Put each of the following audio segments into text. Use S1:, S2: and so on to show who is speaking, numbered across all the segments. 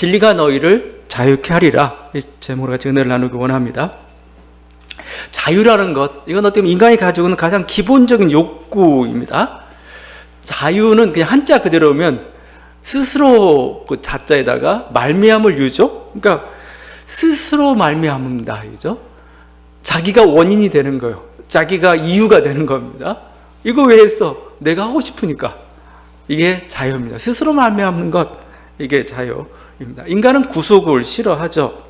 S1: 진리가 너희를 자유케 하리라. 이 제목으로 같이 은혜를 나누기 원합니다. 자유라는 것, 이건 어떻게 보면 인간이 가지고 있는 가장 기본적인 욕구입니다. 자유는 그냥 한자 그대로면 스스로 그 자자에다가 말미암을 유죠. 그러니까 스스로 말미암습니다. 그죠? 자기가 원인이 되는 거예요. 자기가 이유가 되는 겁니다. 이거 왜 했어? 내가 하고 싶으니까. 이게 자유입니다. 스스로 말미암는 것, 이게 자유입니다. 인간은 구속을 싫어하죠.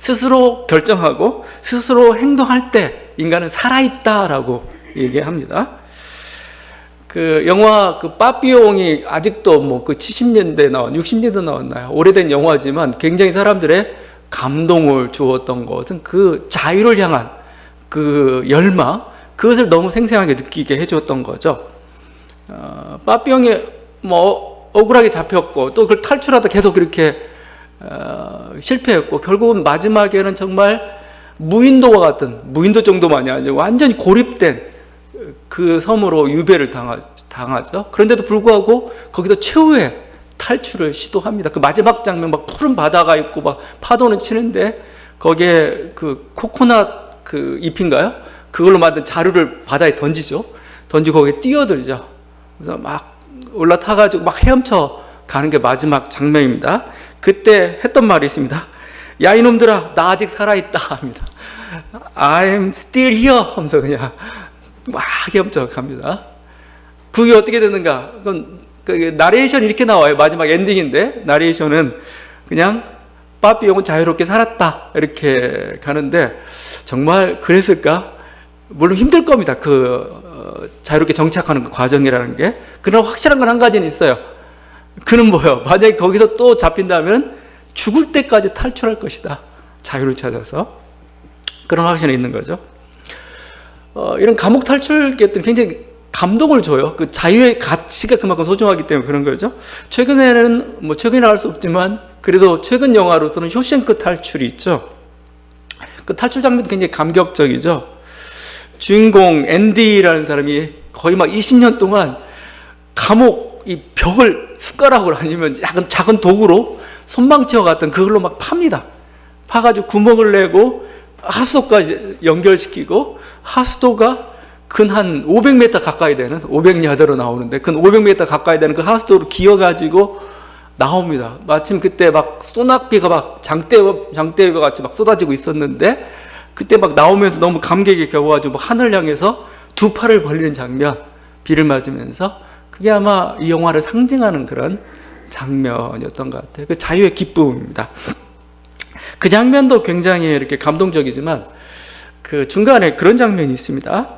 S1: 스스로 결정하고 스스로 행동할 때 인간은 살아있다라고 얘기합니다. 그 영화 그 빠삐용이 아직도 뭐 그 70년대 나온 60년대 나왔나요? 오래된 영화지만 굉장히 사람들의 감동을 주었던 것은 그 자유를 향한 그 열망, 그것을 너무 생생하게 느끼게 해줬던 거죠. 빠삐용이 뭐 억울하게 잡혔고 또 그걸 탈출하다 계속 그렇게 실패했고 결국은 마지막에는 정말 무인도와 같은, 무인도 정도만이 아니고 완전히 고립된 그 섬으로 유배를 당하죠. 그런데도 불구하고 거기서 최후의 탈출을 시도합니다. 그 마지막 장면, 막 푸른 바다가 있고 막 파도는 치는데 거기에 그 코코넛 그 잎인가요? 그걸로 만든 자루를 바다에 던지죠. 던지고 거기에 뛰어들죠. 그래서 막 올라타가지고 막 헤엄쳐 가는 게 마지막 장면입니다. 그때 했던 말이 있습니다. 야 이놈들아, 나 아직 살아있다 합니다. I'm still here 하면서 그냥 막 헤엄쳐 갑니다. 그게 어떻게 되는가? 그건 나레이션이 이렇게 나와요. 마지막 엔딩인데 나레이션은 그냥 빠삐용은 자유롭게 살았다 이렇게 가는데 정말 그랬을까? 물론 힘들 겁니다. 자유롭게 정착하는 그 과정이라는 게. 그러나 확실한 건 한 가지는 있어요. 그는 뭐예요? 만약에 거기서 또 잡힌다면 죽을 때까지 탈출할 것이다. 자유를 찾아서. 그런 확신이 있는 거죠. 이런 감옥 탈출객들은 굉장히 감동을 줘요. 그 자유의 가치가 그만큼 소중하기 때문에 그런 거죠. 최근에는 뭐 최근이라 할 수 없지만 그래도 최근 영화로서는 쇼생크 탈출이 있죠. 그 탈출 장면도 굉장히 감격적이죠. 주인공 앤디라는 사람이 거의 막 20년 동안 감옥 이 벽을 숟가락으로 아니면 작은 도구로 손망치와 같은 그걸로 막 팝니다. 파가지고 구멍을 내고 하수도까지 연결시키고 하수도가 근 한 500m 가까이 되는 500야드로 나오는데 근 500m 가까이 되는 그 하수도로 기어가지고 나옵니다. 마침 그때 막 소낙비가 막 장대와 같이 막 쏟아지고 있었는데 그때 막 나오면서 너무 감격에 겨워가지고 하늘 향해서 두 팔을 벌리는 장면, 비를 맞으면서 그게 아마 이 영화를 상징하는 그런 장면이었던 것 같아요. 그 자유의 기쁨입니다. 그 장면도 굉장히 이렇게 감동적이지만 그 중간에 그런 장면이 있습니다.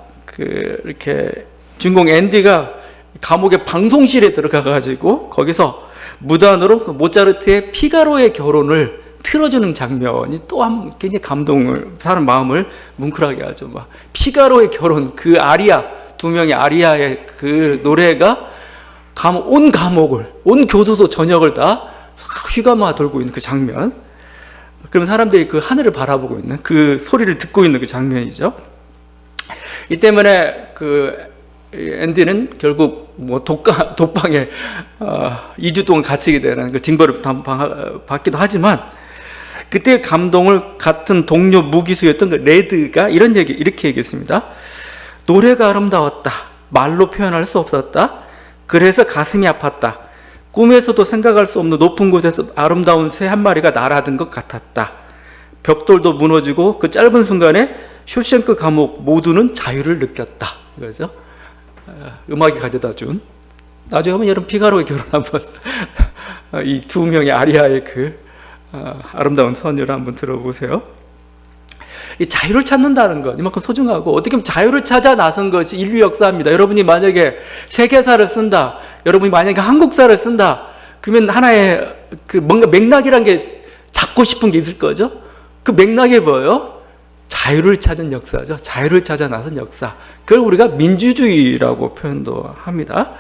S1: 이렇게 주인공 앤디가 감옥의 방송실에 들어가가지고 거기서 무단으로 그 모차르트의 피가로의 결혼을 틀어주는 장면이 또 굉장히 사람 마음을 뭉클하게 하죠. 막 피가로의 결혼, 그 아리아, 두 명의 아리아의 그 노래가 온 감옥을, 온 교도소 전역을 다 휘감아 돌고 있는 그 장면. 그럼 사람들이 그 하늘을 바라보고 있는 그 소리를 듣고 있는 그 장면이죠. 이 때문에 그 앤디는 결국 뭐 독방에 2주 동안 갇히게 되는 그 징벌을 받기도 하지만 그때 감동을 같은 동료 무기수였던 그 레드가 이렇게 얘기했습니다. 노래가 아름다웠다. 말로 표현할 수 없었다. 그래서 가슴이 아팠다. 꿈에서도 생각할 수 없는 높은 곳에서 아름다운 새 한 마리가 날아든 것 같았다. 벽돌도 무너지고 그 짧은 순간에 쇼생크 감옥 모두는 자유를 느꼈다. 이거죠. 음악이 가져다 준. 나중에 한번 여러분 피가로의 결혼 한번 이 두 명의 아리아의 그 아름다운 선율을 한번 들어보세요. 이 자유를 찾는다는 것 이만큼 소중하고 어떻게 보면 자유를 찾아 나선 것이 인류 역사입니다. 여러분이 만약에 세계사를 쓴다, 여러분이 만약에 한국사를 쓴다, 그러면 하나의 그 뭔가 맥락이란 게 잡고 싶은 게 있을 거죠. 그 맥락이 뭐예요? 자유를 찾은 역사죠. 자유를 찾아 나선 역사. 그걸 우리가 민주주의라고 표현도 합니다.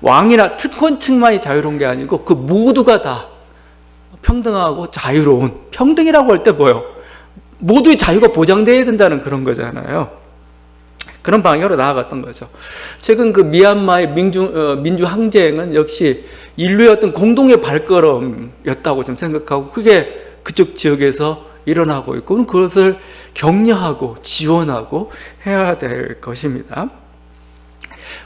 S1: 왕이나 특권층만이 자유로운 게 아니고 그 모두가 다 평등하고 자유로운, 평등이라고 할 때 뭐예요? 모두의 자유가 보장되어야 된다는 그런 거잖아요. 그런 방향으로 나아갔던 거죠. 최근 그 미얀마의 민주 항쟁은 역시 인류의 어떤 공동의 발걸음이었다고 좀 생각하고 그게 그쪽 지역에서 일어나고 있고 그것을 격려하고 지원하고 해야 될 것입니다.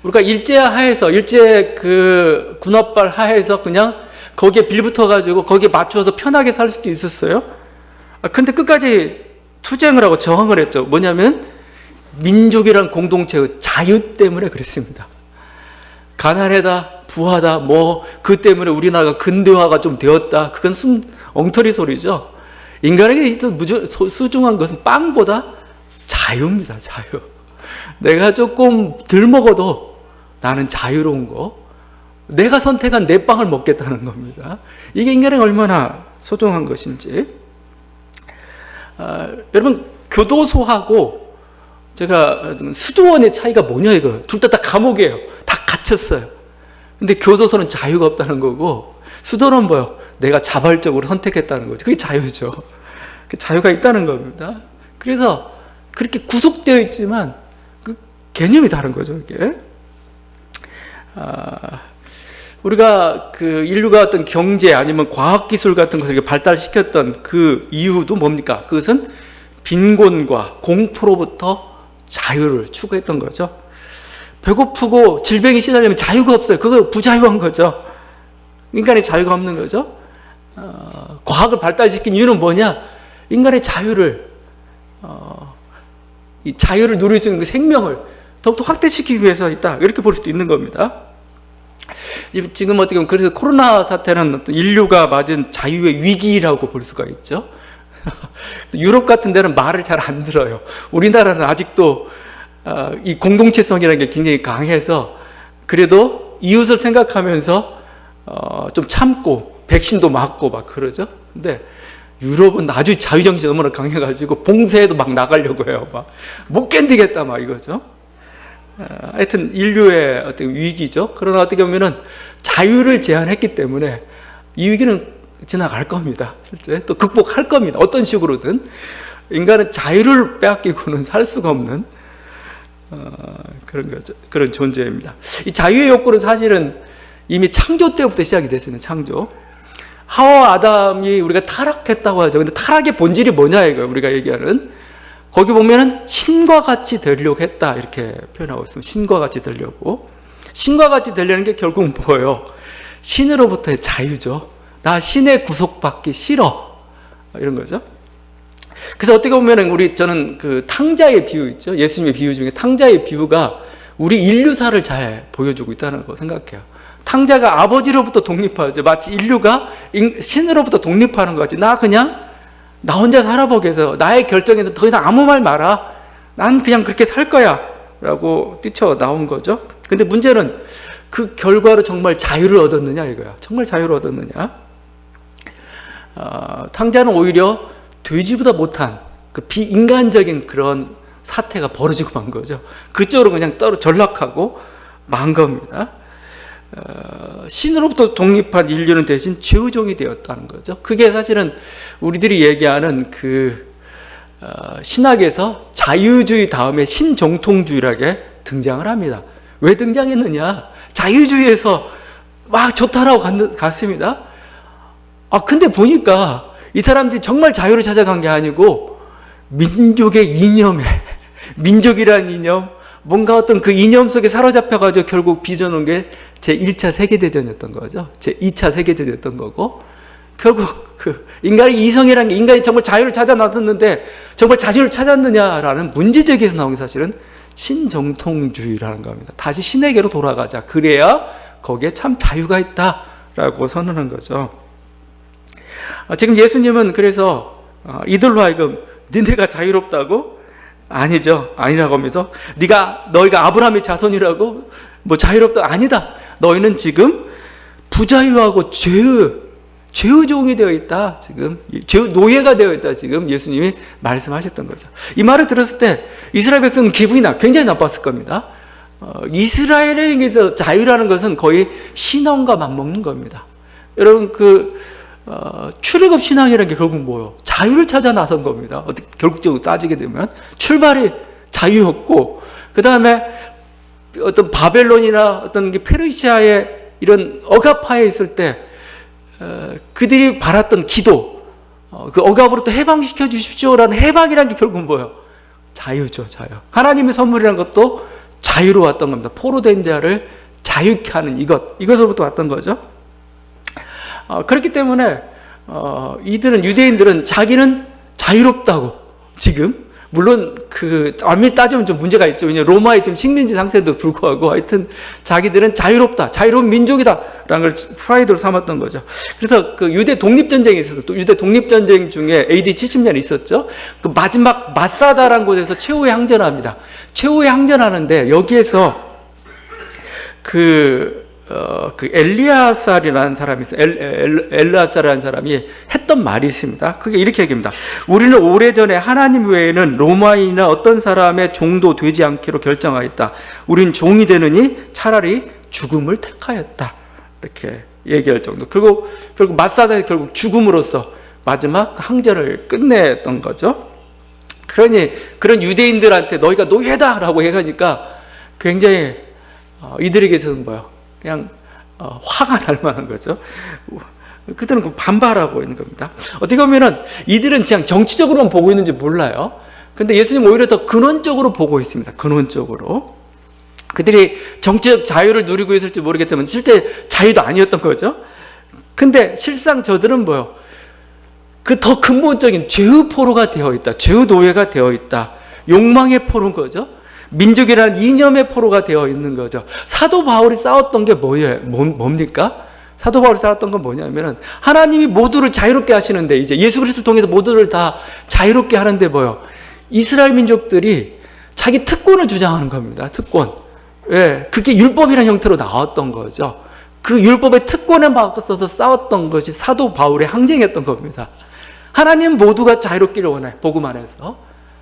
S1: 우리가 일제 하에서 일제 그 군합발 하에서 그냥 거기에 빌붙어 가지고 거기에 맞추어서 편하게 살 수도 있었어요. 근데 끝까지 투쟁을 하고 저항을 했죠. 뭐냐면 민족이란 공동체의 자유 때문에 그랬습니다. 가난하다, 부하다, 뭐 그 때문에 우리나라가 근대화가 좀 되었다. 그건 엉터리 소리죠. 인간에게 있어서 소중한 것은 빵보다 자유입니다. 자유. 내가 조금 덜 먹어도 나는 자유로운 거. 내가 선택한 내 빵을 먹겠다는 겁니다. 이게 인간에게 얼마나 소중한 것인지. 여러분 교도소하고 제가 수도원의 차이가 뭐냐 이거. 둘 다 감옥이에요. 다 갇혔어요. 근데 교도소는 자유가 없다는 거고 수도는 뭐요? 내가 자발적으로 선택했다는 거죠. 그게 자유죠. 그 자유가 있다는 겁니다. 그래서 그렇게 구속되어 있지만 그 개념이 다른 거죠. 이게. 우리가 그 인류가 어떤 경제 아니면 과학기술 같은 것을 발달시켰던 그 이유도 뭡니까? 그것은 빈곤과 공포로부터 자유를 추구했던 거죠. 배고프고 질병이 시달리면 자유가 없어요. 그거 부자유한 거죠. 인간의 자유가 없는 거죠. 과학을 발달시킨 이유는 뭐냐? 인간의 자유를 이 자유를 누릴 수 있는 그 생명을 더욱더 확대시키기 위해서 있다. 이렇게 볼 수도 있는 겁니다. 지금 어떻게 보면 그래서 코로나 사태는 어떤 인류가 맞은 자유의 위기라고 볼 수가 있죠. 유럽 같은 데는 말을 잘 안 들어요. 우리나라는 아직도 이 공동체성이라는 게 굉장히 강해서 그래도 이웃을 생각하면서 좀 참고 백신도 맞고 막 그러죠. 근데 유럽은 아주 자유정신이 너무나 강해가지고 봉쇄에도 막 나가려고 해요. 막 못 견디겠다 막 이거죠. 하여튼 인류의 어떤 위기죠. 그러나 어떻게 보면은 자유를 제한했기 때문에 이 위기는 지나갈 겁니다. 실제 또 극복할 겁니다. 어떤 식으로든 인간은 자유를 빼앗기고는 살 수가 없는 그런 거죠. 그런 존재입니다. 이 자유의 욕구는 사실은 이미 창조 때부터 시작이 됐습니다. 창조. 하와 아담이 우리가 타락했다고 하죠. 근데 타락의 본질이 뭐냐 이거예요. 우리가 얘기하는. 거기 보면은 신과 같이 되려고 했다 이렇게 표현하고 있습니다. 신과 같이 되려고. 신과 같이 되려는 게 결국 뭐예요? 신으로부터의 자유죠. 나 신의 구속받기 싫어. 이런 거죠. 그래서 어떻게 보면은 저는 그 탕자의 비유 있죠. 예수님의 비유 중에 탕자의 비유가 우리 인류사를 잘 보여주고 있다는 거 생각해요. 탕자가 아버지로부터 독립하죠. 마치 인류가 신으로부터 독립하는 것 같이 나 혼자 살아보겠어. 나의 결정에서 더 이상 아무 말 마라. 난 그냥 그렇게 살 거야. 라고 뛰쳐나온 거죠. 근데 문제는 그 결과로 정말 자유를 얻었느냐 이거야. 정말 자유를 얻었느냐. 탕자는 오히려 돼지보다 못한 그 비인간적인 그런 사태가 벌어지고 만 거죠. 그쪽으로 그냥 전락하고 만 겁니다. 신으로부터 독립한 인류는 대신 죄의종이 되었다는 거죠. 그게 사실은 우리들이 얘기하는 신학에서 자유주의 다음에 신정통주의라게 등장을 합니다. 왜 등장했느냐? 자유주의에서 막 좋다라고 갔습니다. 근데 보니까 이 사람들이 정말 자유를 찾아간 게 아니고 민족의 이념에 민족이라는 이념, 뭔가 어떤 그 이념 속에 사로잡혀가지고 결국 빚어놓은 게 제1차 세계대전이었던 거죠. 제2차 세계대전이었던 거고, 결국 인간의 이성이라는 게 인간이 정말 자유를 찾아 나섰는데 정말 자유를 찾았느냐라는 문제제기에서 나온 게 사실은 신정통주의라는 겁니다. 다시 신에게로 돌아가자. 그래야 거기에 참 자유가 있다라고 선언한 거죠. 지금 예수님은 그래서 이들로 하여금 니네가 자유롭다고? 아니죠. 아니라고 하면서 너희가 아브라함의 자손이라고? 뭐 자유롭다? 아니다. 너희는 지금 부자유하고 죄의 종이 되어 있다. 지금 죄의 노예가 되어 있다. 지금 예수님이 말씀하셨던 거죠. 이 말을 들었을 때 이스라엘 백성은 기분이 굉장히 나빴을 겁니다. 이스라엘에게서 자유라는 것은 거의 신앙과 맞먹는 겁니다. 여러분 출애굽 신앙이라는 게 결국 뭐예요? 자유를 찾아 나선 겁니다. 결국적으로 따지게 되면 출발이 자유였고 그 다음에 어떤 바벨론이나 어떤 페르시아의 이런 억압하에 있을 때 그들이 바랐던 기도, 그 억압으로부터 해방시켜 주십시오라는 해방이라는 게 결국은 뭐예요? 자유죠, 자유. 하나님의 선물이라는 것도 자유로 왔던 겁니다. 포로된 자를 자유케 하는 이것으로부터 왔던 거죠. 그렇기 때문에 유대인들은 자기는 자유롭다고 지금, 물론 엄밀히 따지면 좀 문제가 있죠. 왜냐하면 로마의 지금 식민지 상태도 불구하고 하여튼 자기들은 자유롭다, 자유로운 민족이다 라는 걸 프라이드로 삼았던 거죠. 그래서 그 유대 독립전쟁이 있었어요. 또 유대 독립전쟁 중에 AD 70년에 있었죠. 그 마지막 마사다라는 곳에서 최후의 항전을 합니다. 최후의 항전하는데 여기에서 엘리아살이라는 사람이 있어요. 엘리아살이라는 사람이 했던 말이 있습니다. 그게 이렇게 얘기합니다. 우리는 오래전에 하나님 외에는 로마인이나 어떤 사람의 종도 되지 않기로 결정하였다. 우린 종이 되느니 차라리 죽음을 택하였다. 이렇게 얘기할 정도. 결국 마사다의 결국 죽음으로써 마지막 항전을 끝냈던 거죠. 그러니 그런 유대인들한테 너희가 노예다라고 얘기하니까 굉장히 이들에게서는 뭐예요? 그냥 화가 날 만한 거죠. 그들은 반발하고 있는 겁니다. 어떻게 보면은 이들은 그냥 정치적으로만 보고 있는지 몰라요. 근데 예수님 오히려 더 근원적으로 보고 있습니다. 근원적으로. 그들이 정치적 자유를 누리고 있을지 모르겠지만 실제 자유도 아니었던 거죠. 근데 실상 저들은 뭐예요? 그 더 근본적인 죄의 포로가 되어 있다. 죄의 노예가 되어 있다. 욕망의 포로인 거죠. 민족이라는 이념의 포로가 되어 있는 거죠. 사도 바울이 싸웠던 게 뭡니까? 사도 바울이 싸웠던 건 뭐냐면은 하나님이 모두를 자유롭게 하시는데 이제 예수 그리스도를 통해서 모두를 다 자유롭게 하는데 뭐요? 이스라엘 민족들이 자기 특권을 주장하는 겁니다. 특권. 예, 그게 율법이라는 형태로 나왔던 거죠. 그 율법의 특권에 맞서서 싸웠던 것이 사도 바울의 항쟁이었던 겁니다. 하나님 모두가 자유롭기를 원해, 복음 안에서.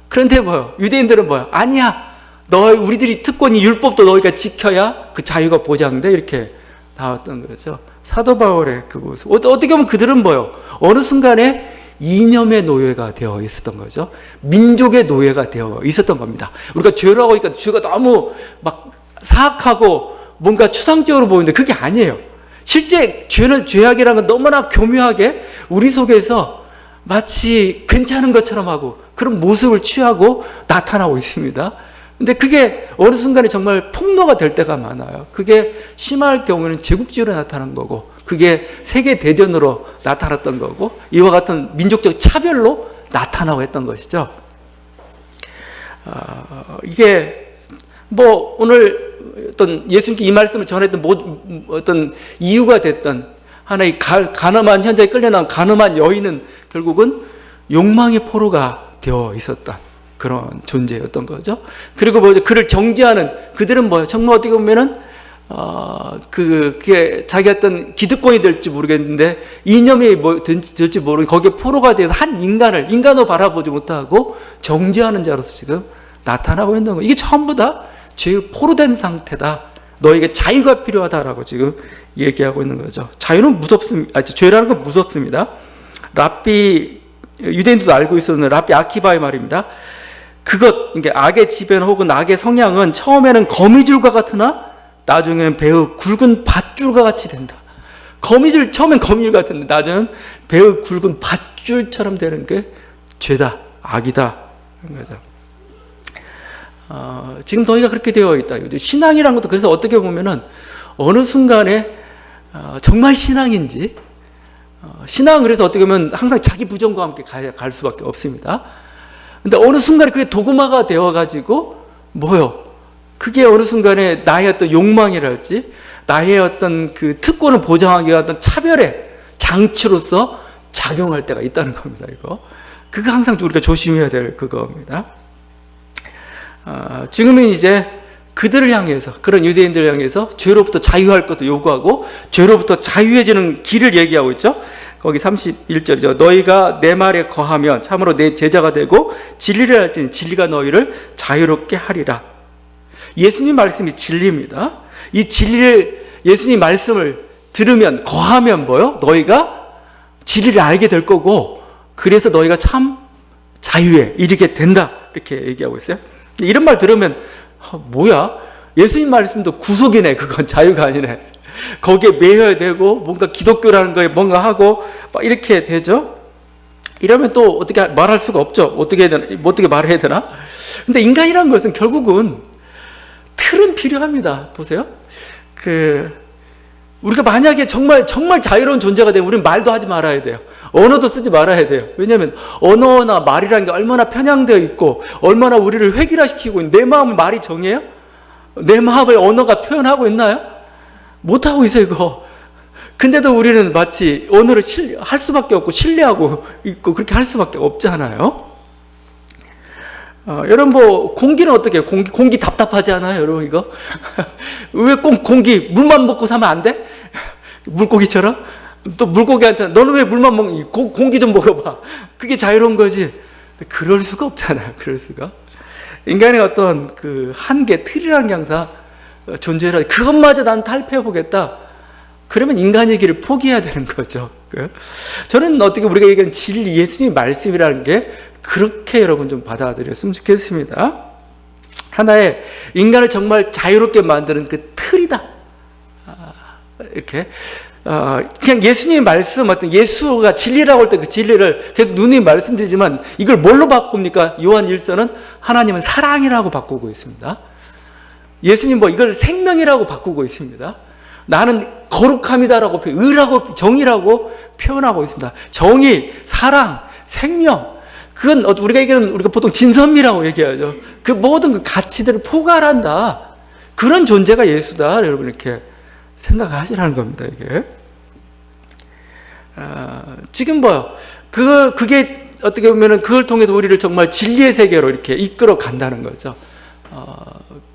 S1: 그런데 뭐요? 유대인들은 뭐요? 아니야. 우리들이 특권이 율법도 너희가 지켜야 그 자유가 보장돼. 이렇게 나왔던 거죠. 사도 바울의 그 모습. 어떻게 보면 그들은 뭐요? 어느 순간에 이념의 노예가 되어 있었던 거죠. 민족의 노예가 되어 있었던 겁니다. 우리가 죄라고 하니까 죄가 너무 막 사악하고 뭔가 추상적으로 보이는데 그게 아니에요. 실제 죄악이라는 건 너무나 교묘하게 우리 속에서 마치 괜찮은 것처럼 하고 그런 모습을 취하고 나타나고 있습니다. 근데 그게 어느 순간에 정말 폭로가 될 때가 많아요. 그게 심할 경우에는 제국주의로 나타난 거고, 그게 세계대전으로 나타났던 거고, 이와 같은 민족적 차별로 나타나고 했던 것이죠. 이게 뭐 오늘 어떤 예수님께 이 말씀을 전했던 어떤 이유가 됐던 하나의 가늠한, 현장에 끌려나온 가늠한 여인은 결국은 욕망의 포로가 되어 있었던 그런 존재였던 거죠. 그리고 그를 정죄하는 그들은 뭐예요? 정말 어떻게 보면은 그게 자기 어떤 기득권이 될지 모르겠는데 이념이 될지 모르겠는데 거기에 포로가 되어서 한 인간으로 바라보지 못하고 정죄하는 자로서 지금 나타나고 있는 거예요. 이게 전부 다 죄의 포로된 상태다. 너에게 자유가 필요하다라고 지금 얘기하고 있는 거죠. 자유는 무섭습니다. 죄라는 건 무섭습니다. 유대인들도 알고 있었는 랍비 아키바의 말입니다. 이게 악의 지변 혹은 악의 성향은 처음에는 거미줄과 같으나 나중에는 배의 굵은 밧줄과 같이 된다. 처음엔 거미줄 같은데 나중에는 배의 굵은 밧줄처럼 되는 게 죄다, 악이다. 그런 거죠. 지금 너희가 그렇게 되어 있다. 신앙이라는 것도 그래서 어떻게 보면은 어느 순간에 정말 신앙인지, 신앙은 그래서 어떻게 보면 항상 자기 부정과 함께 갈 수밖에 없습니다. 근데 어느 순간에 그게 도구마가 되어가지고 그게 어느 순간에 나의 어떤 욕망이랄지 나의 어떤 그 특권을 보장하기 위한 어떤 차별의 장치로서 작용할 때가 있다는 겁니다. 그거 항상 우리가 조심해야 될 그겁니다. 지금은 이제 그들을 향해서, 그런 유대인들을 향해서 죄로부터 자유할 것도 요구하고 죄로부터 자유해지는 길을 얘기하고 있죠. 거기 31절이죠. 너희가 내 말에 거하면 참으로 내 제자가 되고 진리를 할지니 진리가 너희를 자유롭게 하리라. 예수님 말씀이 진리입니다. 이 진리를, 예수님 말씀을 들으면, 거하면 너희가 진리를 알게 될 거고, 그래서 너희가 참 자유에 이르게 된다. 이렇게 얘기하고 있어요. 이런 말 들으면 뭐야? 예수님 말씀도 구속이네. 그건 자유가 아니네. 거기에 매여야 되고 뭔가 기독교라는 거에 뭔가 하고 막 이렇게 되죠. 이러면 또 어떻게 말할 수가 없죠. 어떻게 해야 되나? 어떻게 말해야 되나? 근데 인간이라는 것은 결국은 틀은 필요합니다. 보세요. 우리가 만약에 정말 자유로운 존재가 되면 우리는 말도 하지 말아야 돼요. 언어도 쓰지 말아야 돼요. 왜냐하면 언어나 말이라는 게 얼마나 편향되어 있고 얼마나 우리를 획일화시키고 있는, 내 마음을 말이 정해요? 내 마음을 언어가 표현하고 있나요? 못하고 있어요, 이거. 근데도 우리는 마치 언어를 할 수밖에 없고 신뢰하고 있고 그렇게 할 수밖에 없잖아요. 여러분 뭐 공기는 어떻게 해요? 공기 답답하지 않아요, 여러분 이거? 왜 꼭 물만 먹고 사면 안 돼? 물고기처럼? 또 물고기한테 너는 왜 물만 먹니? 공기 좀 먹어봐. 그게 자유로운 거지. 그럴 수가 없잖아요. 그럴 수가. 인간의 어떤 그 한계, 틀이라는 게 항상 존재라. 그것마저 난 탈피해 보겠다. 그러면 인간의 길을 포기해야 되는 거죠. 저는 어떻게 우리가 얘기하는 진리, 예수님 말씀이라는 게 그렇게 여러분 좀 받아들였으면 좋겠습니다. 하나의 인간을 정말 자유롭게 만드는 그 틀이다. 이렇게 그냥 예수님의 말씀, 어떤 예수가 진리라고 할 때 그 진리를 계속 누누이 말씀드리지만 이걸 뭘로 바꿉니까? 요한 1서는 하나님은 사랑이라고 바꾸고 있습니다. 예수님 뭐 이걸 생명이라고 바꾸고 있습니다. 나는 거룩함이다라고, 의라고, 정의라고 표현하고 있습니다. 정의, 사랑, 생명. 그건 우리가 얘기하는, 우리가 보통 진선미라고 얘기하죠. 그 모든 그 가치들을 포괄한다. 그런 존재가 예수다. 여러분 이렇게 생각하시라는 겁니다, 이게. 지금 뭐요? 그게 어떻게 보면은 그걸 통해서 우리를 정말 진리의 세계로 이렇게 이끌어 간다는 거죠.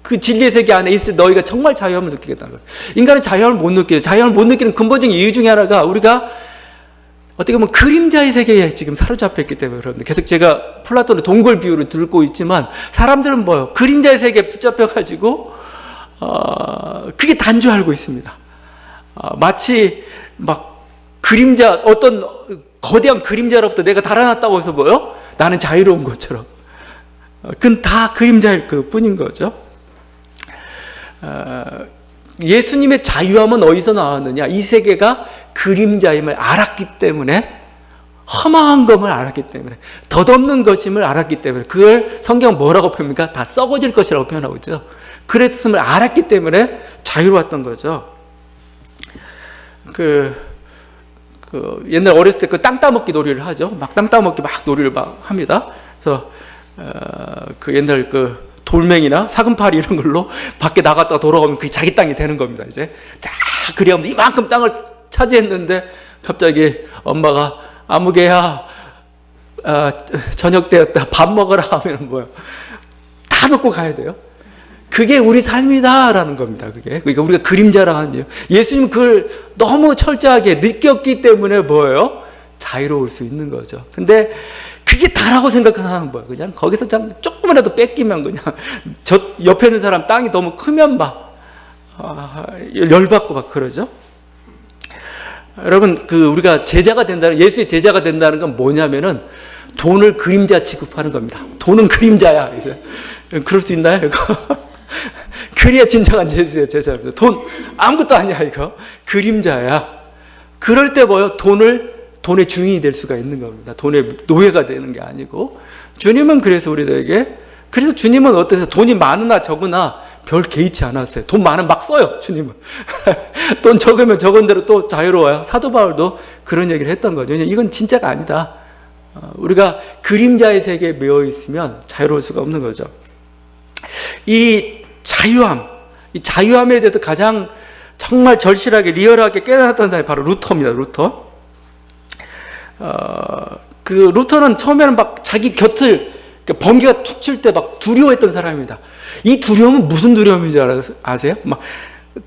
S1: 그 진리의 세계 안에 있을 너희가 정말 자유함을 느끼겠다는 거예요. 인간은 자유함을 못 느껴요. 자유함을 못 느끼는 근본적인 이유 중에 하나가 우리가 어떻게 보면 그림자의 세계에 지금 사로잡혀 있기 때문에 그런데 계속 제가 플라톤의 동굴 비유를 들고 있지만 사람들은 뭐요? 그림자의 세계에 붙잡혀가지고 그게 단 줄 알고 있습니다. 마치 막 그림자, 어떤 거대한 그림자로부터 내가 달아났다고 해서 뭐요? 나는 자유로운 것처럼. 그건 다 그림자일 그 뿐인 거죠. 예수님의 자유함은 어디서 나왔느냐? 이 세계가 그림자임을 알았기 때문에, 허망한 것을 알았기 때문에, 덧없는 것임을 알았기 때문에, 그걸 성경은 뭐라고 표현합니까? 다 썩어질 것이라고 표현하고 있죠. 그랬음을 알았기 때문에 자유로웠던 거죠. 옛날 어렸을 때 그 땅 따먹기 놀이를 하죠. 막 땅 따먹기 막 놀이를 막 합니다. 그래서 옛날 돌멩이나 사금파리 이런 걸로 밖에 나갔다가 돌아오면 그게 자기 땅이 되는 겁니다. 이제 딱 그리하면 이만큼 땅을 차지했는데 갑자기 엄마가 아무개야 저녁 되었다 밥 먹으라 하면 뭐예요? 다 놓고 가야 돼요. 그게 우리 삶이다라는 겁니다. 그러니까 우리가 그림자라 하는 이유. 예수님은 그걸 너무 철저하게 느꼈기 때문에 뭐예요? 자유로울 수 있는 거죠. 근데 그게 다라고 생각하는 거예요. 그냥 거기서 조금이라도 뺏기면 그냥 저 옆에 있는 사람 땅이 너무 크면 막 열받고 막 그러죠. 여러분 우리가 제자가 된다는, 예수의 제자가 된다는 건 뭐냐면은 돈을 그림자 취급하는 겁니다. 돈은 그림자야. 그럴 수 있나요, 이거? 그래야 진정한 예수의 제자입니다. 돈 아무것도 아니야, 이거. 그림자야. 그럴 때 뭐요? 돈의 주인이 될 수가 있는 겁니다. 돈의 노예가 되는 게 아니고. 주님은 그래서 우리들에게, 그래서 주님은 어떠세요? 돈이 많으나 적으나 별 개의치 않았어요. 돈 많으면 막 써요, 주님은. 돈 적으면 적은 대로 또 자유로워요. 사도 바울도 그런 얘기를 했던 거죠. 왜냐하면 이건 진짜가 아니다. 우리가 그림자의 세계에 매여 있으면 자유로울 수가 없는 거죠. 이 자유함에 대해서 가장 정말 절실하게, 리얼하게 깨달았던 사람이 바로 루터입니다, 루터. 루터는 처음에는 막 자기 곁을 번개가 툭 칠 때 막 두려워했던 사람입니다. 이 두려움은 무슨 두려움인지 아세요? 막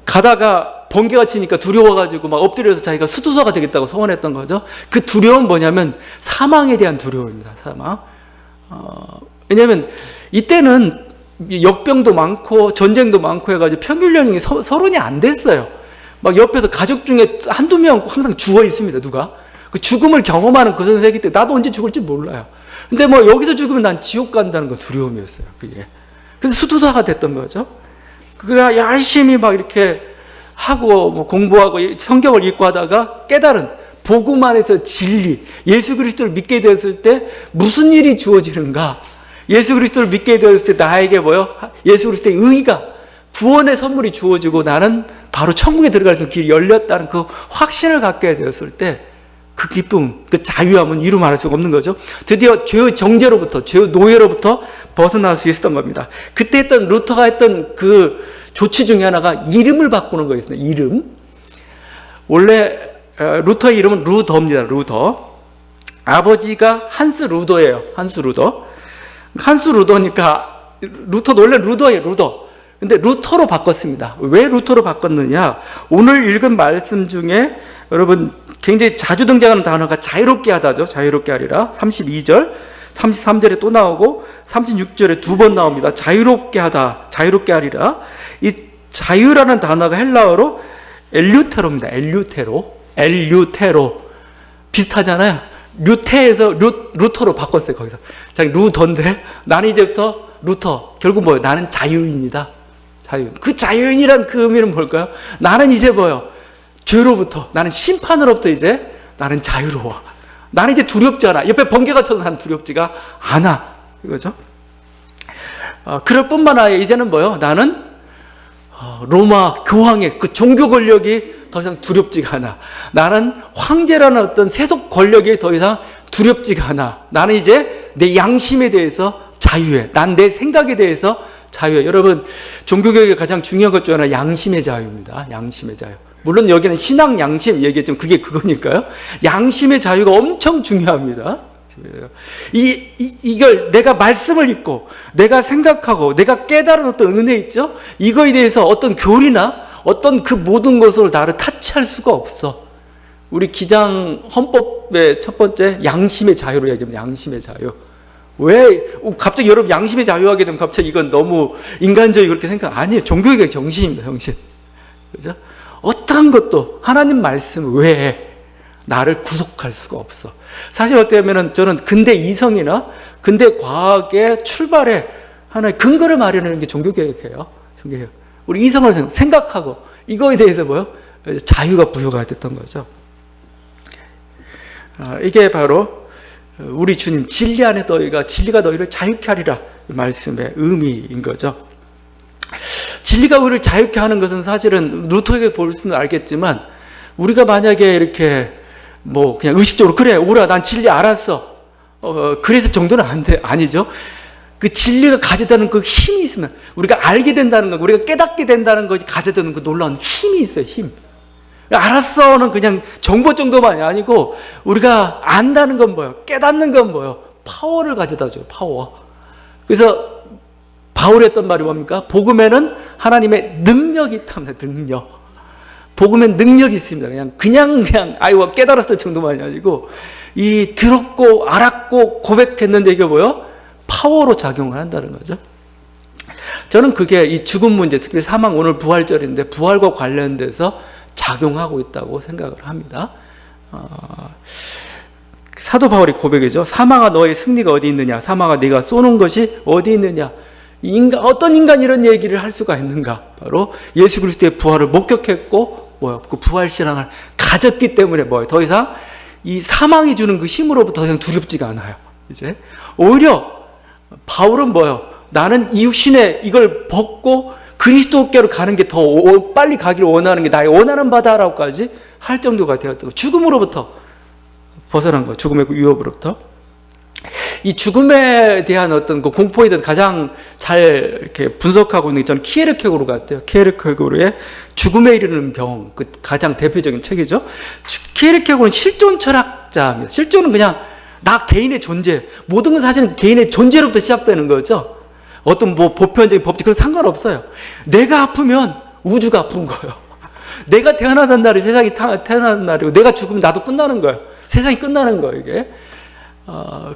S1: 가다가 번개가 치니까 두려워가지고 막 엎드려서 자기가 수도사가 되겠다고 소원했던 거죠. 그 두려움은 뭐냐면 사망에 대한 두려움입니다. 사망. 왜냐하면 이때는 역병도 많고 전쟁도 많고 해가지고 평균 연령이 서른이 안 됐어요. 막 옆에서 가족 중에 한두 명 항상 죽어 있습니다. 누가? 그 죽음을 경험하는 그 선생이기 때문에 나도 언제 죽을지 몰라요. 근데 뭐 여기서 죽으면 난 지옥 간다는 거 두려움이었어요. 그게. 그래서 수도사가 됐던 거죠. 그가 열심히 막 이렇게 하고 뭐 공부하고 성경을 읽고 하다가 깨달은 복음 안에서 진리, 예수 그리스도를 믿게 되었을 때 무슨 일이 주어지는가? 예수 그리스도를 믿게 되었을 때 나에게 뭐요? 예수 그리스도의 의가, 구원의 선물이 주어지고 나는 바로 천국에 들어갈 수 있는 길이 열렸다는 그 확신을 갖게 되었을 때 그 기쁨, 그 자유함은 이루 말할 수가 없는 거죠. 드디어 죄의 정죄로부터, 죄의 노예로부터 벗어날 수 있었던 겁니다. 그때 했던 루터가 했던 그 조치 중에 하나가 이름을 바꾸는 거였습니다. 이름. 원래 루터의 이름은 루더입니다. 루더. 아버지가 한스 루더예요. 한스 루더. 한스 루더니까 루터도 원래 루더예요. 루더. 근데 루터로 바꿨습니다. 왜 루터로 바꿨느냐? 오늘 읽은 말씀 중에 여러분 굉장히 자주 등장하는 단어가 자유롭게 하다죠. 자유롭게 하리라. 32절, 33절에 또 나오고 36절에 두 번 나옵니다. 자유롭게 하다, 자유롭게 하리라. 이 자유라는 단어가 헬라어로 엘류테로입니다. 엘류테로. 비슷하잖아요. 루테에서 루터로 바꿨어요. 거기서. 자기 루더인데 나는 이제부터 루터. 결국 뭐예요? 나는 자유인이다. 자유. 그 자유인이란 그 의미는 뭘까요? 나는 이제 뭐예요? 죄로부터, 나는 심판으로부터 이제 나는 자유로워. 나는 이제 두렵지 않아. 옆에 번개가 쳐도 나는 두렵지가 않아. 이거죠. 그럴 뿐만 아니라 이제는 뭐예요? 나는 로마 교황의 그 종교 권력이 더 이상 두렵지가 않아. 나는 황제라는 어떤 세속 권력이 더 이상 두렵지가 않아. 나는 이제 내 양심에 대해서 자유해. 난 내 생각에 대해서 자유해. 여러분, 종교개혁의 가장 중요한 것 중 하나 양심의 자유입니다. 양심의 자유. 물론 여기는 신앙 양심 얘기했지만 그게 그거니까요. 양심의 자유가 엄청 중요합니다. 이걸 내가 말씀을 읽고 내가 생각하고 내가 깨달은 어떤 은혜 있죠? 이거에 대해서 어떤 교리나 어떤 그 모든 것을 나를 타치할 수가 없어. 우리 기장 헌법의 첫 번째 양심의 자유로 얘기합니다. 양심의 자유. 왜 갑자기 여러분 양심의 자유하게 되면 갑자기 이건 너무 인간적이고 그렇게 생각 아니에요. 종교의 정신입니다. 정신. 그죠? 어떠한 것도 하나님 말씀 외에 나를 구속할 수가 없어. 사실 어때냐면 저는 근대 이성이나 근대 과학의 출발에 하나의 근거를 마련하는 게 종교개혁이에요. 종교개혁. 우리 이성을 생각하고 이거에 대해서 뭐요? 자유가 부여가 됐던 거죠. 이게 바로 우리 주님 진리 안에 진리가 너희를 자유케 하리라 말씀의 의미인 거죠. 진리가 우리를 자유케 하는 것은 사실은 루터에게 볼 수는 알겠지만 우리가 만약에 이렇게 뭐 그냥 의식적으로 그래 오라 난 진리 알았어 그래서 정도는 아니죠. 그 진리가 가져다는 그 힘이 있으면 우리가 알게 된다는 거, 우리가 깨닫게 된다는 것이 가져다는 그 놀라운 힘이 있어요. 힘. 알았어는 그냥 정보 정도만이 아니고 우리가 안다는 건 뭐예요? 깨닫는 건 뭐예요? 파워를 가져다 줘요. 파워. 그래서 바울이 했던 말이 뭡니까? 복음에는 하나님의 능력이 있답니다. 능력. 복음엔 능력이 있습니다. 그냥 아이고 깨달았을 정도만이 아니고 이 들었고 알았고 고백했는데 이게 뭐예요? 파워로 작용을 한다는 거죠. 저는 그게 이 죽음 문제, 특히 사망, 오늘 부활절인데 부활과 관련돼서 작용하고 있다고 생각을 합니다. 사도 바울이 고백이죠. 사망아 너의 승리가 어디 있느냐? 사망아 네가 쏘는 것이 어디 있느냐? 어떤 인간이 이런 얘기를 할 수가 있는가? 바로 예수 그리스도의 부활을 목격했고 그 부활 신앙을 가졌기 때문에 더 이상 이 사망이 주는 그 힘으로부터 더 이상 두렵지가 않아요. 이제 오히려 바울은 나는 이 육신에 이걸 벗고 그리스도께로 가는 게 더 빨리 가기를 원하는 게 나의 원하는 바다라고까지 할 정도가 되었다고. 죽음으로부터 벗어난 거, 죽음의 위협으로부터. 이 죽음에 대한 어떤 그 공포에 대해서 가장 잘 이렇게 분석하고 있는 게 저는 키에르케고르 같아요. 키에르케고르의 죽음에 이르는 병, 그 가장 대표적인 책이죠. 키에르케고르는 실존 철학자입니다. 실존은 그냥 나 개인의 존재, 모든 건 사실은 개인의 존재로부터 시작되는 거죠. 어떤 보편적인 법칙, 그건 상관없어요. 내가 아프면 우주가 아픈 거예요. 내가 태어나던 날이 세상이 태어나는 날이고, 내가 죽으면 나도 끝나는 거예요. 세상이 끝나는 거예요, 이게.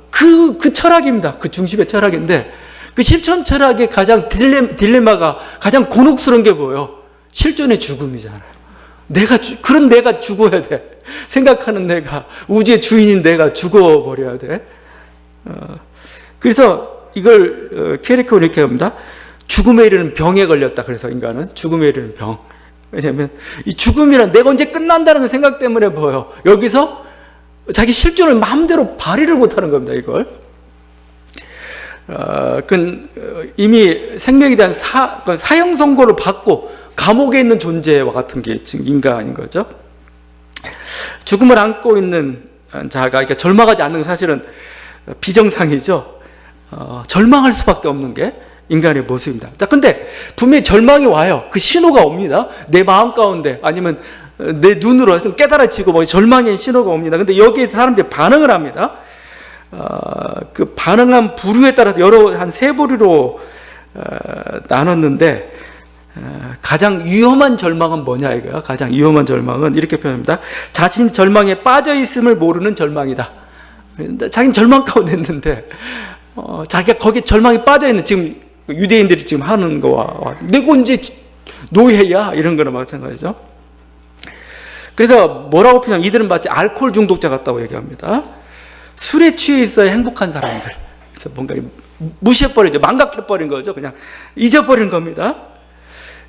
S1: 그 철학입니다. 그 중심의 철학인데, 그 실존 철학의 가장 딜레마가 가장 곤혹스러운 게 뭐예요? 실존의 죽음이잖아요. 그런 내가 죽어야 돼. 생각하는 내가, 우주의 주인인 내가 죽어버려야 돼. 그래서 이걸 키에르케고르는 이렇게 합니다. 죽음에 이르는 병에 걸렸다. 그래서 인간은 죽음에 이르는 병. 왜냐하면 이 죽음이란 내가 언제 끝난다는 생각 때문에 보여. 여기서 자기 실존을 마음대로 발휘를 못하는 겁니다. 이걸. 이미 생명에 대한 사형 선고를 받고 감옥에 있는 존재와 같은 게 지금 인간인 거죠. 죽음을 안고 있는 자가 그러니까 절망하지 않는 건 사실은 비정상이죠. 절망할 수밖에 없는 게 인간의 모습입니다. 자, 근데 분명히 절망이 와요. 그 신호가 옵니다. 내 마음 가운데 아니면 내 눈으로 깨달아지고 뭐 절망의 신호가 옵니다. 근데 여기에 사람들이 반응을 합니다. 그 반응한 부류에 따라서 한 세 부류로 나눴는데 가장 위험한 절망은 뭐냐 이거야. 가장 위험한 절망은 이렇게 표현합니다. 자신이 절망에 빠져 있음을 모르는 절망이다. 자기는 절망 가운데 있는데 자기가 거기에 절망에 빠져 있는 지금 유대인들이 지금 하는 거와 내가 언제 노예야 이런 거나 마찬가지죠. 그래서 뭐라고 표현하면 이들은 마치 알코올 중독자 같다고 얘기합니다. 술에 취해 있어야 행복한 사람들. 그래서 뭔가 무시해버리죠. 망각해버린 거죠. 그냥 잊어버린 겁니다.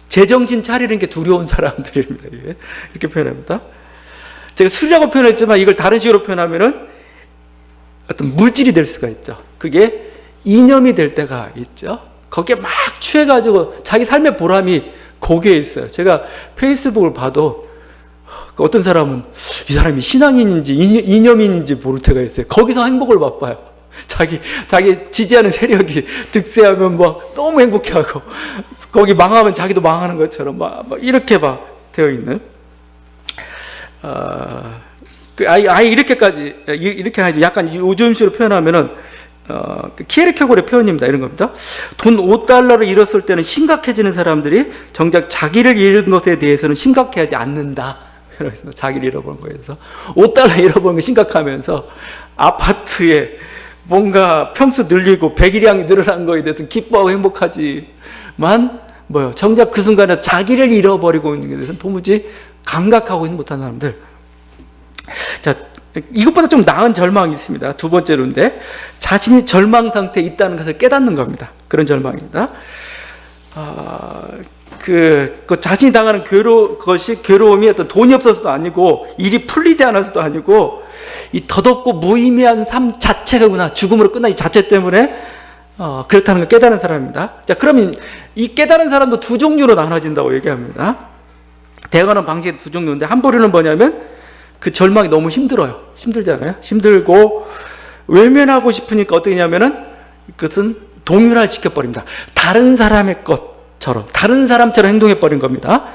S1: 제정신 차리는 게 두려운 사람들입니다. 이렇게 표현합니다. 제가 술이라고 표현했지만 이걸 다른 식으로 표현하면은 어떤 물질이 될 수가 있죠. 그게 이념이 될 때가 있죠. 거기에 막 취해가지고 자기 삶의 보람이 거기에 있어요. 제가 페이스북을 봐도 어떤 사람은 이 사람이 신앙인인지 이념인인지 모를 때가 있어요. 거기서 행복을 맛봐요. 자기 지지하는 세력이 득세하면 막 너무 행복해하고 거기 망하면 자기도 망하는 것처럼 막 이렇게 막 되어 있는. 아예 이렇게 하지. 약간 요즘식으로 표현하면은 키에르케고르의 표현입니다. 이런 겁니다. 돈 5달러를 잃었을 때는 심각해지는 사람들이 정작 자기를 잃은 것에 대해서는 심각해하지 않는다. 자기를 잃어버린 거에 대해서 5달러 잃어버린 거 심각하면서 아파트에 뭔가 평수 늘리고 배기량이 늘어난 거에 대해서 기뻐하고 행복하지만 정작 그 순간에 자기를 잃어버리고 있는 것에 대해서는 도무지 감각하고 있지 못한 사람들. 자, 이것보다 좀 나은 절망이 있습니다. 두 번째로인데 자신이 절망 상태에 있다는 것을 깨닫는 겁니다. 그런 절망입니다. 그 자신이 당하는 그것이 괴로움이 어떤 돈이 없어서도 아니고 일이 풀리지 않아서도 아니고 이 덧없고 무의미한 삶 자체가구나. 죽음으로 끝나 이 자체 때문에 그렇다는 걸 깨달은 사람입니다. 자, 그러면 이 깨달은 사람도 두 종류로 나눠진다고 얘기합니다. 대화하는 방식이 두 종류인데 한 부류는 뭐냐면 그 절망이 너무 힘들어요. 힘들잖아요. 힘들고 외면하고 싶으니까 어떻게 하냐면은 그것은 동일화를 시켜버립니다. 다른 사람의 것처럼 다른 사람처럼 행동해버린 겁니다.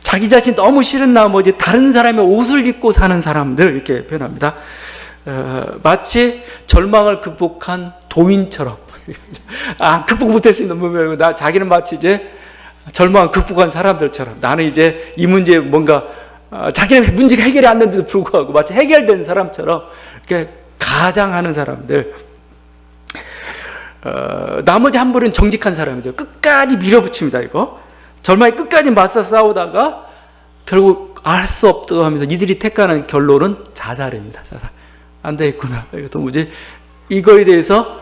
S1: 자기 자신 너무 싫은 나머지 다른 사람의 옷을 입고 사는 사람들 이렇게 표현합니다. 마치 절망을 극복한 도인처럼 극복 못했으면 너무 자기는 마치 이제 절망을 극복한 사람들처럼 나는 이제 이 문제에 뭔가 자기는 문제가 해결이 안 됐는데도 불구하고 마치 해결된 사람처럼 이렇게 가장하는 사람들. 나머지 한 분은 정직한 사람이죠. 끝까지 밀어붙입니다. 이거 절망이 끝까지 맞서 싸우다가 결국 알 수 없다고 하면서 이들이 택하는 결론은 자살입니다. 자살. 안 되겠구나. 이거 도무지 이거에 대해서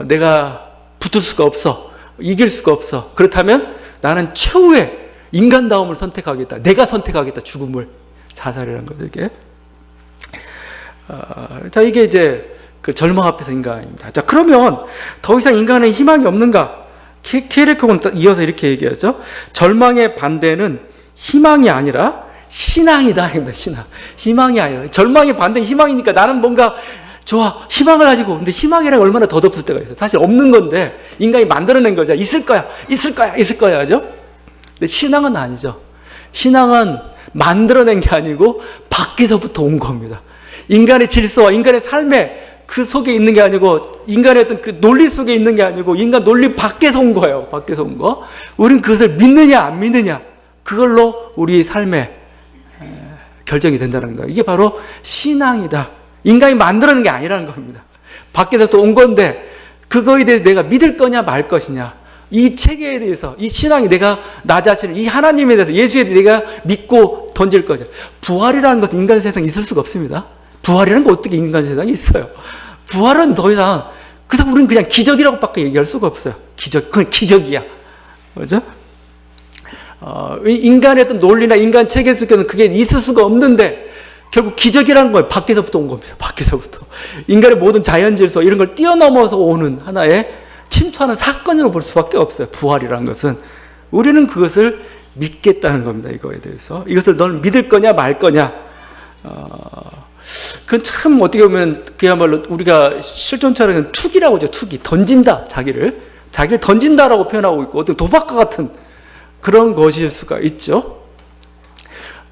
S1: 내가 붙을 수가 없어. 이길 수가 없어. 그렇다면 나는 최후의 인간다움을 선택하겠다. 내가 선택하겠다. 죽음을. 자살이라는 거죠, 이게. 자, 이게 이제 그 절망 앞에서 인간입니다. 자, 그러면 더 이상 인간은 희망이 없는가? 키에르케고르는 이어서 이렇게 얘기하죠. 절망의 반대는 희망이 아니라 신앙이다. 신앙. 희망이 아니라. 절망의 반대는 희망이니까 나는 뭔가 좋아. 희망을 가지고. 근데 희망이란 얼마나 덧없을 때가 있어요. 사실 없는 건데 인간이 만들어낸 거죠. 있을 거야. 하죠. 근데 신앙은 아니죠. 신앙은 만들어낸 게 아니고 밖에서부터 온 겁니다. 인간의 질서와 인간의 삶에 그 속에 있는 게 아니고 인간의 어떤 그 논리 속에 있는 게 아니고 인간 논리 밖에서 온 거예요. 밖에서 온 거. 우린 그것을 믿느냐 안 믿느냐 그걸로 우리 삶의 결정이 된다는 거예요. 이게 바로 신앙이다. 인간이 만들어낸 게 아니라는 겁니다. 밖에서 온 건데 그거에 대해서 내가 믿을 거냐 말 것이냐. 이 체계에 대해서 이 신앙이 내가 나 자신을 이 하나님에 대해서 예수에 대해서 내가 믿고 던질 거냐. 부활이라는 것은 인간 세상에 있을 수가 없습니다. 부활이라는 거 어떻게 인간 세상에 있어요. 부활은 더 이상 그래서 우리는 그냥 기적이라고밖에 얘기할 수가 없어요. 그건 기적이야. 그죠? 인간의 어떤 논리나 인간 체계 속에는 그게 있을 수가 없는데 결국 기적이라는 거예요. 밖에서부터 온 겁니다. 밖에서부터. 인간의 모든 자연 질서 이런 걸 뛰어넘어서 오는 하나의 침투하는 사건으로 볼 수밖에 없어요. 부활이라는 것은. 우리는 그것을 믿겠다는 겁니다. 이거에 대해서. 이것을 너는 믿을 거냐 말 거냐. 그건 참 어떻게 보면 그야말로 우리가 실존처럼 투기라고 하죠. 투기. 던진다. 자기를 던진다라고 표현하고 있고 어떤 도박과 같은 그런 것일 수가 있죠.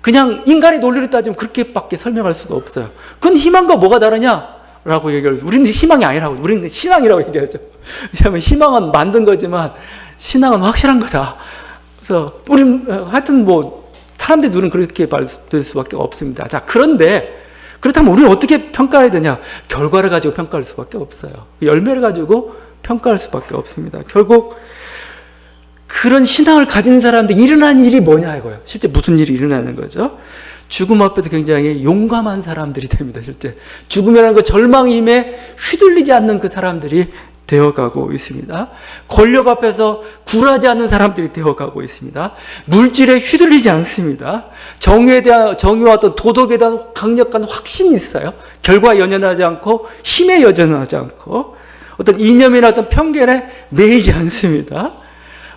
S1: 그냥 인간의 논리를 따지면 그렇게밖에 설명할 수가 없어요. 그건 희망과 뭐가 다르냐라고 얘기하죠. 우리는 희망이 아니라고, 우리는 신앙이라고 얘기하죠. 왜냐하면 희망은 만든 거지만 신앙은 확실한 거다. 그래서 우리는 하여튼 뭐 사람들의 눈은 그렇게 될 수밖에 없습니다. 자, 그런데 그렇다면 우리는 어떻게 평가해야 되냐? 결과를 가지고 평가할 수밖에 없어요. 열매를 가지고 평가할 수밖에 없습니다. 결국 그런 신앙을 가진 사람들 일어난 일이 뭐냐 이거예요. 실제 무슨 일이 일어나는 거죠? 죽음 앞에도 굉장히 용감한 사람들이 됩니다. 실제 죽음이라는 그 절망임에 휘둘리지 않는 그 사람들이 되어가고 있습니다. 권력 앞에서 굴하지 않는 사람들이 되어가고 있습니다. 물질에 휘둘리지 않습니다. 정의와 어떤 도덕에 대한 강력한 확신이 있어요. 결과에 연연하지 않고 힘에 연연하지 않고 어떤 이념이나 어떤 편견에 매이지 않습니다.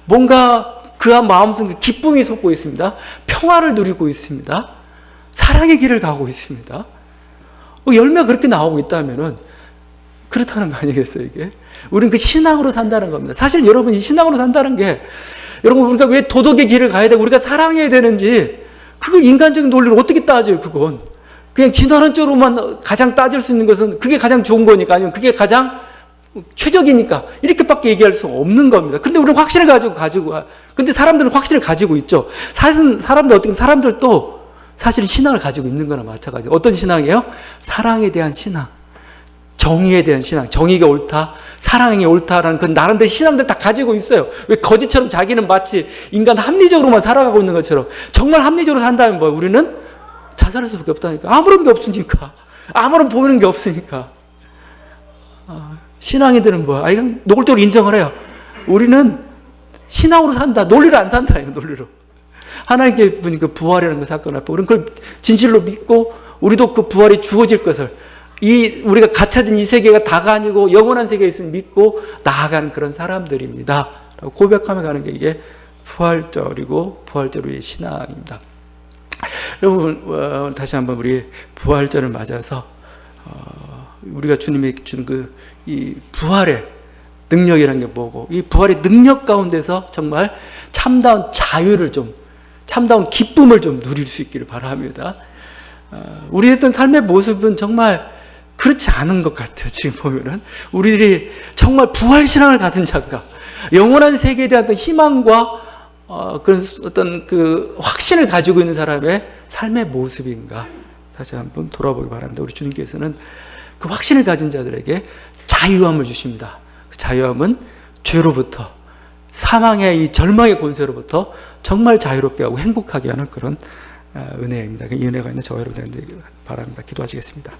S1: 뭔가 그의 마음속에 기쁨이 솟고 있습니다. 평화를 누리고 있습니다. 사랑의 길을 가고 있습니다. 열매가 그렇게 나오고 있다면은 그렇다는 거 아니겠어요, 이게? 우리는 그 신앙으로 산다는 겁니다. 사실 여러분, 이 신앙으로 산다는 게, 여러분, 우리가 왜 도덕의 길을 가야 되고, 우리가 사랑해야 되는지, 그걸 인간적인 논리를 어떻게 따져요, 그건? 그냥 진화론적으로만 가장 따질 수 있는 것은 그게 가장 좋은 거니까, 아니면 그게 가장 최적이니까, 이렇게밖에 얘기할 수 없는 겁니다. 근데 우리는 확신을 가지고, 근데 사람들은 확신을 가지고 있죠. 사실 사람들, 어떻게 보면 사람들도 사실 신앙을 가지고 있는 거나 마찬가지예요. 어떤 신앙이에요? 사랑에 대한 신앙. 정의에 대한 신앙, 정의가 옳다, 사랑이 옳다라는 그 나름대로 신앙들 다 가지고 있어요. 왜 거지처럼 자기는 마치 인간 합리적으로만 살아가고 있는 것처럼 정말 합리적으로 산다면 뭐 우리는 자살할 수밖에 없다니까. 아무런 게 없으니까. 아무런 보이는 게 없으니까. 신앙이들은 뭐야? 이건 노골적으로 인정을 해요. 우리는 신앙으로 산다. 논리로 안 산다. 이거 논리로. 하나님께 보니까 부활이라는 그 사건 앞에 우리는 그걸 진실로 믿고 우리도 그 부활이 주어질 것을 우리가 갇혀진 이 세계가 다가 아니고 영원한 세계에 있으니 믿고 나아가는 그런 사람들입니다. 라고 고백하며 가는 게 이게 부활절이고 부활절 의 신앙입니다. 여러분, 다시 한번 우리 부활절을 맞아서 우리가 주님이 주는 이 부활의 능력이라는 게 뭐고 이 부활의 능력 가운데서 정말 참다운 자유를 참다운 기쁨을 좀 누릴 수 있기를 바랍니다. 우리의 어떤 삶의 모습은 정말 그렇지 않은 것 같아요. 지금 보면은 우리들이 정말 부활신앙을 가진 자가 영원한 세계에 대한 어떤 희망과 그런 어떤 그 확신을 가지고 있는 사람의 삶의 모습인가 다시 한번 돌아보기 바랍니다. 우리 주님께서는 그 확신을 가진 자들에게 자유함을 주십니다. 그 자유함은 죄로부터 사망의 이 절망의 권세로부터 정말 자유롭게 하고 행복하게 하는 그런 은혜입니다. 이 은혜가 있는 저와 여러분 되길 바랍니다. 기도하시겠습니다.